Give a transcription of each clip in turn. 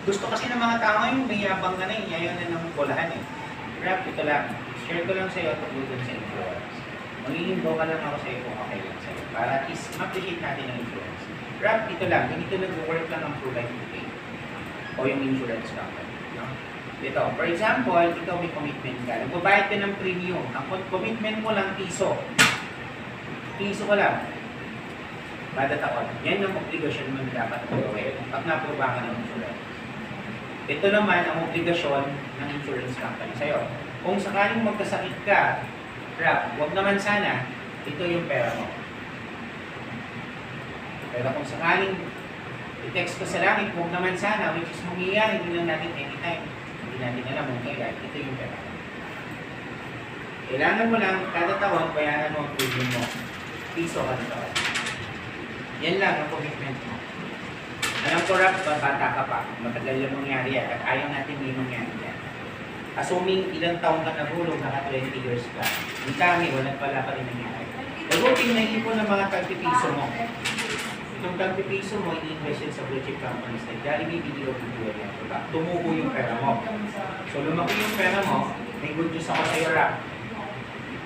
Gusto kasi ng mga tao ngayon, may yabang ka na eh. Ayaw na ng bolahan eh. Rap, ito lang. Share ko lang sa'yo tungkol dun sa influence. Magiging ka lang ako sa'yo kung okay lang sa'yo. Para at least ma-appreciate natin ang influence. Rap, ito lang. Ganito nag-work lang ang True Life UK. O yung insurance company. No? Ito, for example, ikaw may commitment ka. Nagbabayad ka ng premium. Ang commitment mo lang piso. Piso ko lang. Kada taon. Yan ang obligasyon mo na dapat gawin pag naproba ka ng insurance. Ito naman ang obligasyon ng insurance company sa'yo. Kung sakaling magkasakit ka, Rap, huwag naman sana, ito yung pera mo. Pero kung sakaling i-text ko sa langit, huwag naman sana, which is mangyayari, hindi lang natin anytime. Hindi natin alam kung kailan, ito yung pera mo. Kailangan mo lang, kada taon, bayaran mo ang premium mo. Piso kada taon. Yan lang ang commitment mo. Alam ko, Rap, bata ka pa. Matagal yung mangyari yan at ayaw natin may mangyari yan. Assuming ilang taon ka nagulong, naka 20 years ka. Yung kami, wala pala pa rin nangyari. Mabuting naipon ng mga 30 piso mo. Itong 30 piso mo, i-invest yun sa blue chip companies like Jollibee, BDO, BDO, yan. Diba? Tumubo yung pera mo. So, lumaki yung pera mo, may good news ako sa'yo, Rap.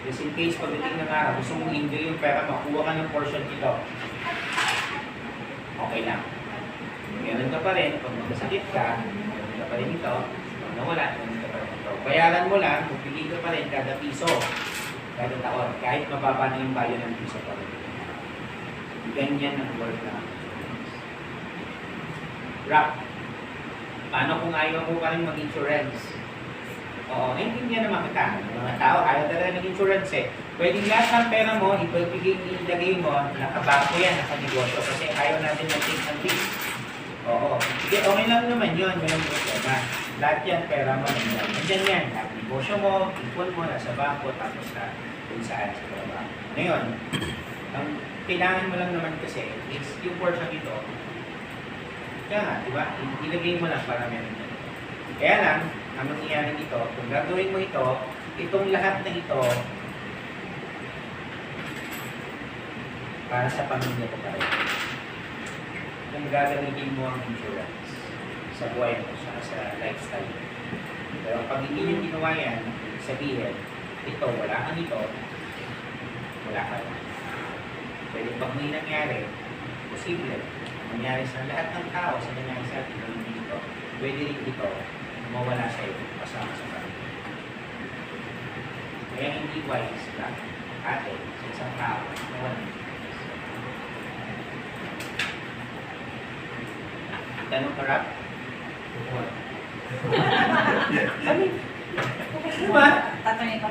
Just in case, pagdating ng araw, gusto mong enjoy yung pera mo, kuha ka ng portion dito. Okay lang. Meron ka pa rin, pag magkasakit ka, meron ka pa rin ito, pag nawala, meron ka pa rin ito. Bayaran mo lang, pupili ka pa rin kada piso, kada taon, kahit mababa na yung value ng piso pa rin. Ganyan ang work na. Rap, paano kung ayaw mo pa rin mag-insurance? Oo, naintindihan naman kita. Mga tao, ayaw talaga ng insurance eh. Pwedeng lahat ng pera mo, ilagay mo, nakabako yan, nakanegosyo, kasi ayaw natin mag-take and risk. Oo. Sige, okay lang naman yun. Walang problema. Lahat yan, pera mo. Nandiyan yan. Lahat negosyo mo, ipon mo, nasa bangko, tapos na kung saan sa trabaho. Ngayon, ang kailangan mo lang naman kasi is yung portion ito. Kaya nga, di ba? Ilagay mo lang para meron yan. Kaya lang, ang mangyayari dito, kung gagawin mo ito, itong lahat na ito, para sa pamilya ko pa rin. Kung gagamitin mo ang insurance sa buhay mo, sa lifestyle. Pero pag hindi nyo ginawa yan, sabihin, ito, wala ka nito, wala ka na. Pwede pag may nangyari, posible, nangyari sa lahat ng tao, sa nangyari sa atin, hindi dito, pwede rin ito, mawala sa iyo, kasama sa pamilya. Kaya hindi wise lang, ate, sa isang tao, mawala. Tanong ka, Rap? Ano? Diba? Tatanungin ko,